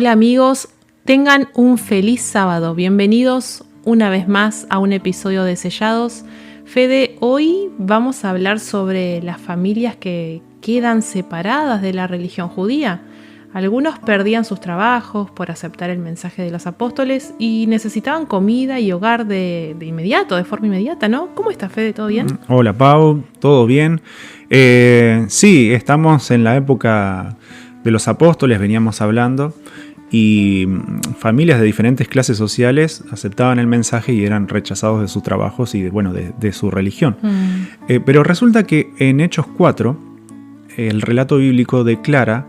Hola amigos, tengan un feliz sábado. Bienvenidos una vez más a un episodio de Sellados. Fede, hoy vamos a hablar sobre las familias que quedan separadas de la religión judía. Algunos perdían sus trabajos por aceptar el mensaje de los apóstoles y necesitaban comida y hogar de inmediato, de forma inmediata, ¿no? ¿Cómo estás, Fede? ¿Todo bien? Hola, Pau. ¿Todo bien? Sí, estamos en la época de los apóstoles, veníamos hablando, y familias de diferentes clases sociales aceptaban el mensaje y eran rechazados de sus trabajos y de su religión. Pero resulta que en Hechos 4, el relato bíblico declara,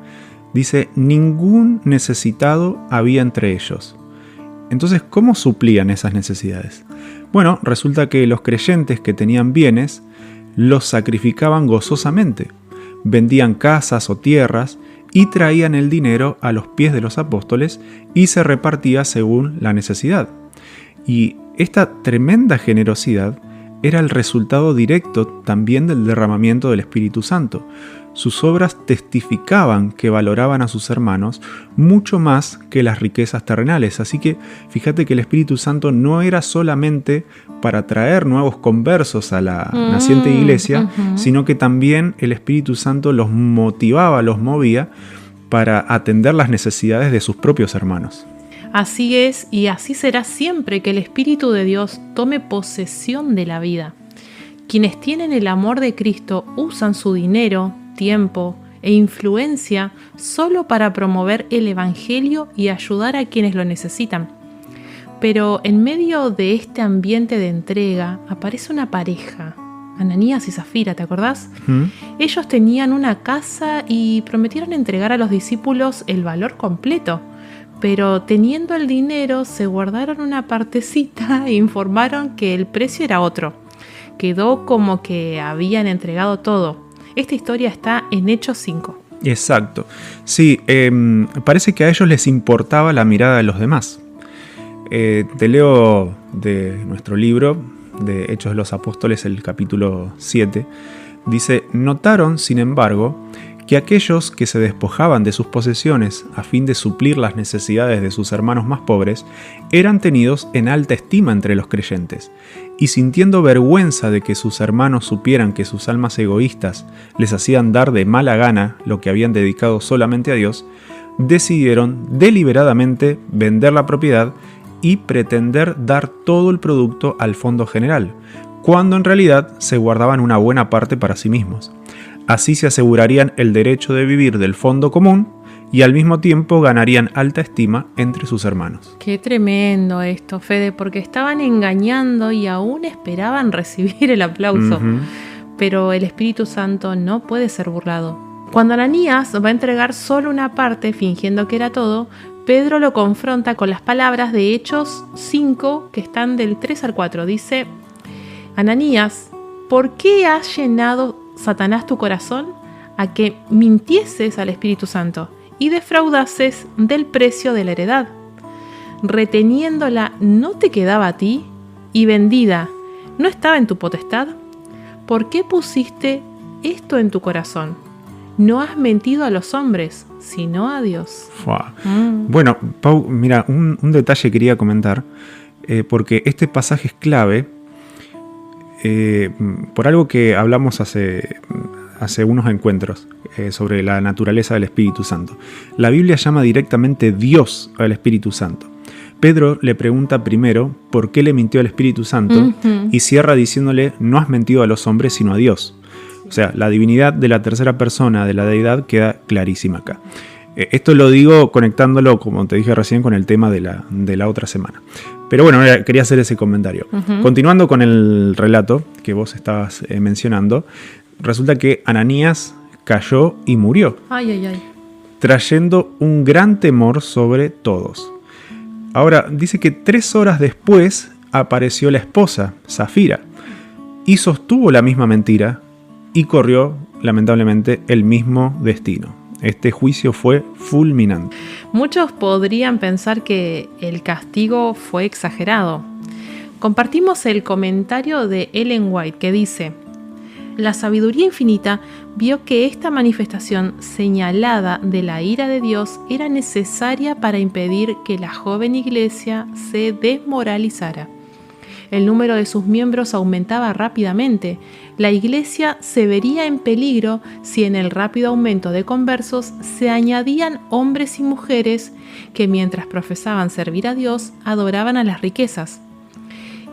dice, ningún necesitado había entre ellos. Entonces, ¿cómo suplían esas necesidades? Bueno, resulta que los creyentes que tenían bienes los sacrificaban gozosamente. Vendían casas o tierras y traían el dinero a los pies de los apóstoles y se repartía según la necesidad. Y esta tremenda generosidad era el resultado directo también del derramamiento del Espíritu Santo. Sus obras testificaban que valoraban a sus hermanos mucho más que las riquezas terrenales. Así que fíjate que el Espíritu Santo no era solamente para traer nuevos conversos a la naciente iglesia, sino que también el Espíritu Santo los motivaba, los movía para atender las necesidades de sus propios hermanos. Así es, y así será siempre que el Espíritu de Dios tome posesión de la vida. Quienes tienen el amor de Cristo usan su dinero, tiempo e influencia solo para promover el Evangelio y ayudar a quienes lo necesitan. Pero en medio de este ambiente de entrega aparece una pareja, Ananías y Zafira, ¿te acordás? Ellos tenían una casa y prometieron entregar a los discípulos el valor completo, pero teniendo el dinero se guardaron una partecita e informaron que el precio era otro. Quedó como que habían entregado todo. Esta historia está en Hechos 5. Exacto. Sí, parece que a ellos les importaba la mirada de los demás. Te leo de nuestro libro, de Hechos de los Apóstoles, el capítulo 7. Dice, notaron, sin embargo, que aquellos que se despojaban de sus posesiones a fin de suplir las necesidades de sus hermanos más pobres, eran tenidos en alta estima entre los creyentes, y sintiendo vergüenza de que sus hermanos supieran que sus almas egoístas les hacían dar de mala gana lo que habían dedicado solamente a Dios, decidieron deliberadamente vender la propiedad y pretender dar todo el producto al fondo general, cuando en realidad se guardaban una buena parte para sí mismos. Así se asegurarían el derecho de vivir del fondo común y al mismo tiempo ganarían alta estima entre sus hermanos. Qué tremendo esto, Fede, porque estaban engañando y aún esperaban recibir el aplauso. Pero el Espíritu Santo no puede ser burlado. Cuando Ananías va a entregar solo una parte, fingiendo que era todo, Pedro lo confronta con las palabras de Hechos 5, que están del 3 al 4. Dice, Ananías, ¿por qué has llenado Satanás tu corazón a que mintieses al Espíritu Santo y defraudases del precio de la heredad? Reteniéndola no te quedaba a ti y vendida no estaba en tu potestad. ¿Por qué pusiste esto en tu corazón? No has mentido a los hombres, sino a Dios. Bueno, Pau, mira, un detalle quería comentar, porque este pasaje es clave por algo que hablamos hace unos encuentros sobre la naturaleza del Espíritu Santo. La Biblia llama directamente Dios al Espíritu Santo. Pedro le pregunta primero por qué le mintió al Espíritu Santo y cierra diciéndole, no has mentido a los hombres sino a Dios. O sea, la divinidad de la tercera persona de la deidad queda clarísima acá. Esto lo digo conectándolo, como te dije recién, con el tema de la otra semana. Pero bueno, quería hacer ese comentario. Continuando con el relato que vos estabas mencionando, resulta que Ananías cayó y murió, trayendo un gran temor sobre todos. Ahora, dice que 3 horas después apareció la esposa, Zafira, y sostuvo la misma mentira y corrió, lamentablemente, el mismo destino. Este juicio fue fulminante. Muchos podrían pensar que el castigo fue exagerado. Compartimos el comentario de Ellen White que dice: La sabiduría infinita vio que esta manifestación señalada de la ira de Dios era necesaria para impedir que la joven iglesia se desmoralizara. El número de sus miembros aumentaba rápidamente. La iglesia se vería en peligro si en el rápido aumento de conversos se añadían hombres y mujeres que mientras profesaban servir a Dios, adoraban a las riquezas.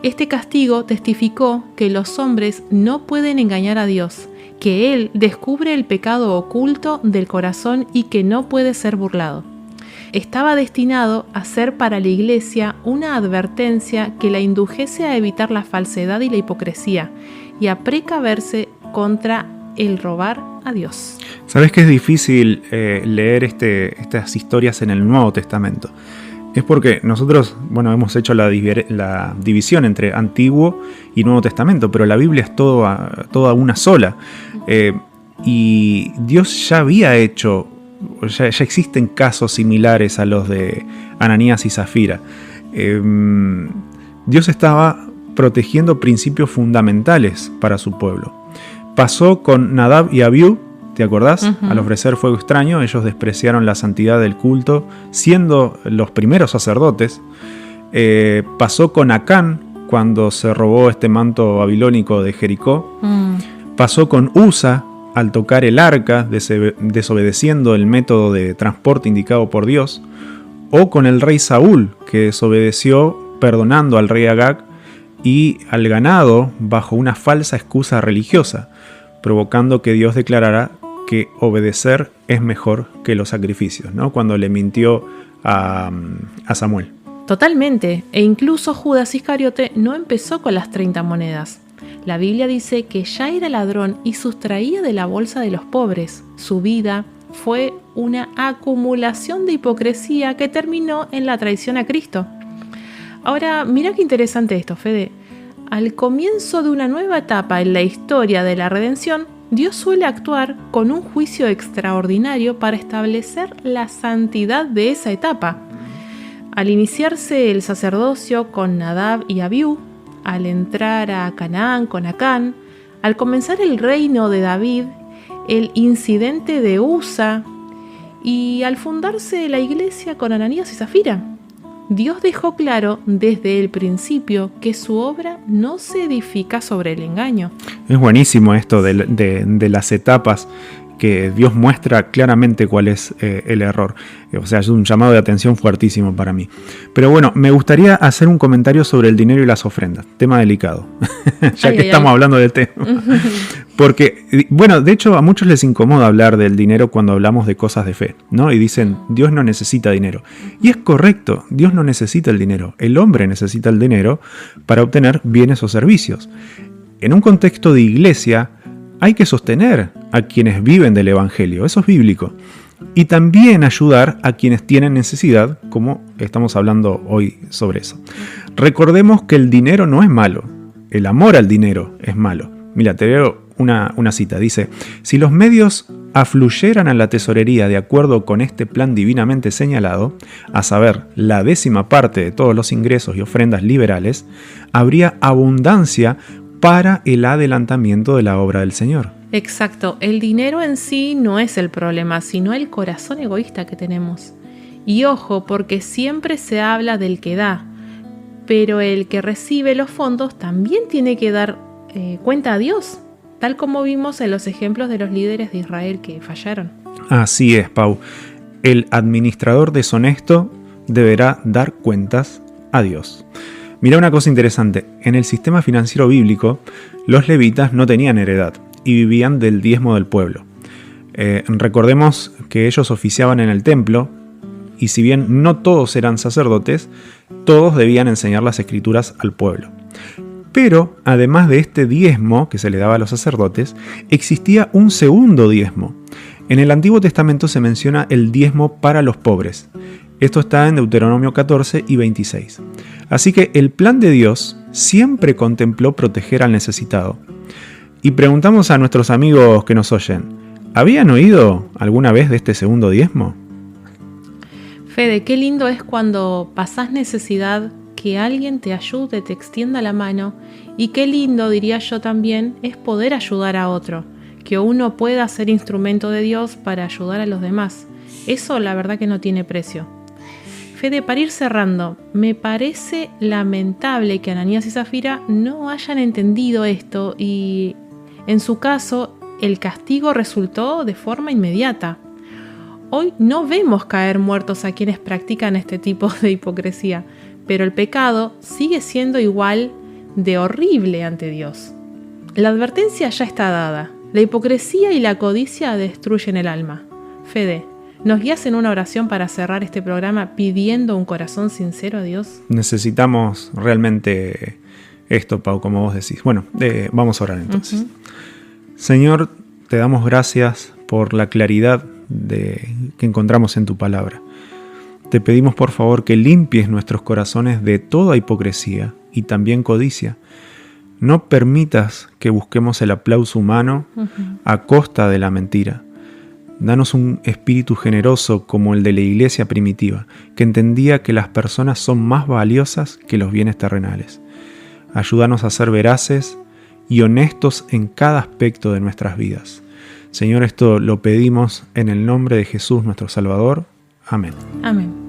Este castigo testificó que los hombres no pueden engañar a Dios, que Él descubre el pecado oculto del corazón y que no puede ser burlado. Estaba destinado a ser para la iglesia una advertencia que la indujese a evitar la falsedad y la hipocresía y a precaverse contra el robar a Dios. ¿Sabes que es difícil leer estas historias en el Nuevo Testamento? Es porque nosotros, hemos hecho la división entre Antiguo y Nuevo Testamento, pero la Biblia es toda una sola. Y Dios ya había hecho, ya existen casos similares a los de Ananías y Zafira. Dios estaba protegiendo principios fundamentales para su pueblo. Pasó con Nadab y Abiú. ¿Te acordás? Uh-huh. Al ofrecer fuego extraño, ellos despreciaron la santidad del culto, siendo los primeros sacerdotes. Pasó con Acán, cuando se robó este manto babilónico de Jericó. Pasó con Usa, al tocar el arca, desobedeciendo el método de transporte indicado por Dios. O con el rey Saúl, que desobedeció perdonando al rey Agag y al ganado bajo una falsa excusa religiosa, provocando que Dios declarara que obedecer es mejor que los sacrificios, ¿no? Cuando le mintió a Samuel. Totalmente, e incluso Judas Iscariote no empezó con las 30 monedas. La Biblia dice que ya era ladrón y sustraía de la bolsa de los pobres. Su vida fue una acumulación de hipocresía que terminó en la traición a Cristo. Ahora, mira qué interesante esto, Fede. Al comienzo de una nueva etapa en la historia de la redención, Dios suele actuar con un juicio extraordinario para establecer la santidad de esa etapa. Al iniciarse el sacerdocio con Nadab y Abiú, al entrar a Canaán con Acán, al comenzar el reino de David, el incidente de Usa y al fundarse la iglesia con Ananías y Zafira. Dios dejó claro desde el principio que su obra no se edifica sobre el engaño. Es buenísimo esto de las etapas, que Dios muestra claramente cuál es el error. O sea, es un llamado de atención fuertísimo para mí. Pero bueno, me gustaría hacer un comentario sobre el dinero y las ofrendas. Tema delicado, ya que estamos hablando del tema. Porque, de hecho, a muchos les incomoda hablar del dinero cuando hablamos de cosas de fe, ¿no? Y dicen, Dios no necesita dinero. Y es correcto, Dios no necesita el dinero. El hombre necesita el dinero para obtener bienes o servicios. En un contexto de iglesia, hay que sostener a quienes viven del Evangelio, eso es bíblico, y también ayudar a quienes tienen necesidad, como estamos hablando hoy sobre eso. Recordemos que el dinero no es malo, el amor al dinero es malo. Mira, te leo una cita, dice: si los medios afluyeran a la tesorería de acuerdo con este plan divinamente señalado, a saber, la 10ª parte de todos los ingresos y ofrendas liberales, habría abundancia para el adelantamiento de la obra del Señor. Exacto, el dinero en sí no es el problema, sino el corazón egoísta que tenemos. Y ojo, porque siempre se habla del que da, pero el que recibe los fondos también tiene que dar cuenta a Dios, tal como vimos en los ejemplos de los líderes de Israel que fallaron. Así es, Pau. El administrador deshonesto deberá dar cuentas a Dios. Mira una cosa interesante, en el sistema financiero bíblico, los levitas no tenían heredad y vivían del diezmo del pueblo. Recordemos que ellos oficiaban en el templo y si bien no todos eran sacerdotes, todos debían enseñar las escrituras al pueblo. Pero además de este diezmo que se le daba a los sacerdotes, existía un segundo diezmo. En el Antiguo Testamento se menciona el diezmo para los pobres. Esto está en Deuteronomio 14 y 26. Así que el plan de Dios siempre contempló proteger al necesitado. Y preguntamos a nuestros amigos que nos oyen, ¿habían oído alguna vez de este segundo diezmo? Fede, qué lindo es cuando pasás necesidad que alguien te ayude, te extienda la mano, y qué lindo, diría yo también, es poder ayudar a otro, que uno pueda ser instrumento de Dios para ayudar a los demás. Eso la verdad que no tiene precio. Fede, para ir cerrando, me parece lamentable que Ananías y Zafira no hayan entendido esto y, en su caso, el castigo resultó de forma inmediata. Hoy no vemos caer muertos a quienes practican este tipo de hipocresía, pero el pecado sigue siendo igual de horrible ante Dios. La advertencia ya está dada. La hipocresía y la codicia destruyen el alma. Fede, ¿nos guías en una oración para cerrar este programa pidiendo un corazón sincero a Dios? Necesitamos realmente esto, Pau, como vos decís. Bueno, vamos a orar entonces. Señor, te damos gracias por la claridad que encontramos en tu palabra. Te pedimos por favor que limpies nuestros corazones de toda hipocresía y también codicia. No permitas que busquemos el aplauso humano a costa de la mentira. Danos un espíritu generoso como el de la iglesia primitiva, que entendía que las personas son más valiosas que los bienes terrenales. Ayúdanos a ser veraces y honestos en cada aspecto de nuestras vidas. Señor, esto lo pedimos en el nombre de Jesús nuestro Salvador. Amén. Amén.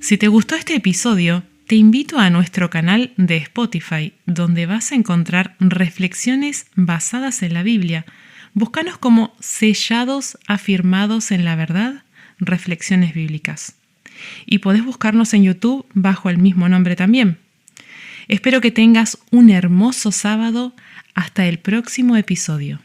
Si te gustó este episodio, te invito a nuestro canal de Spotify, donde vas a encontrar reflexiones basadas en la Biblia. Búscanos como Sellados Afirmados en la Verdad, Reflexiones Bíblicas. Y podés buscarnos en YouTube bajo el mismo nombre también. Espero que tengas un hermoso sábado. Hasta el próximo episodio.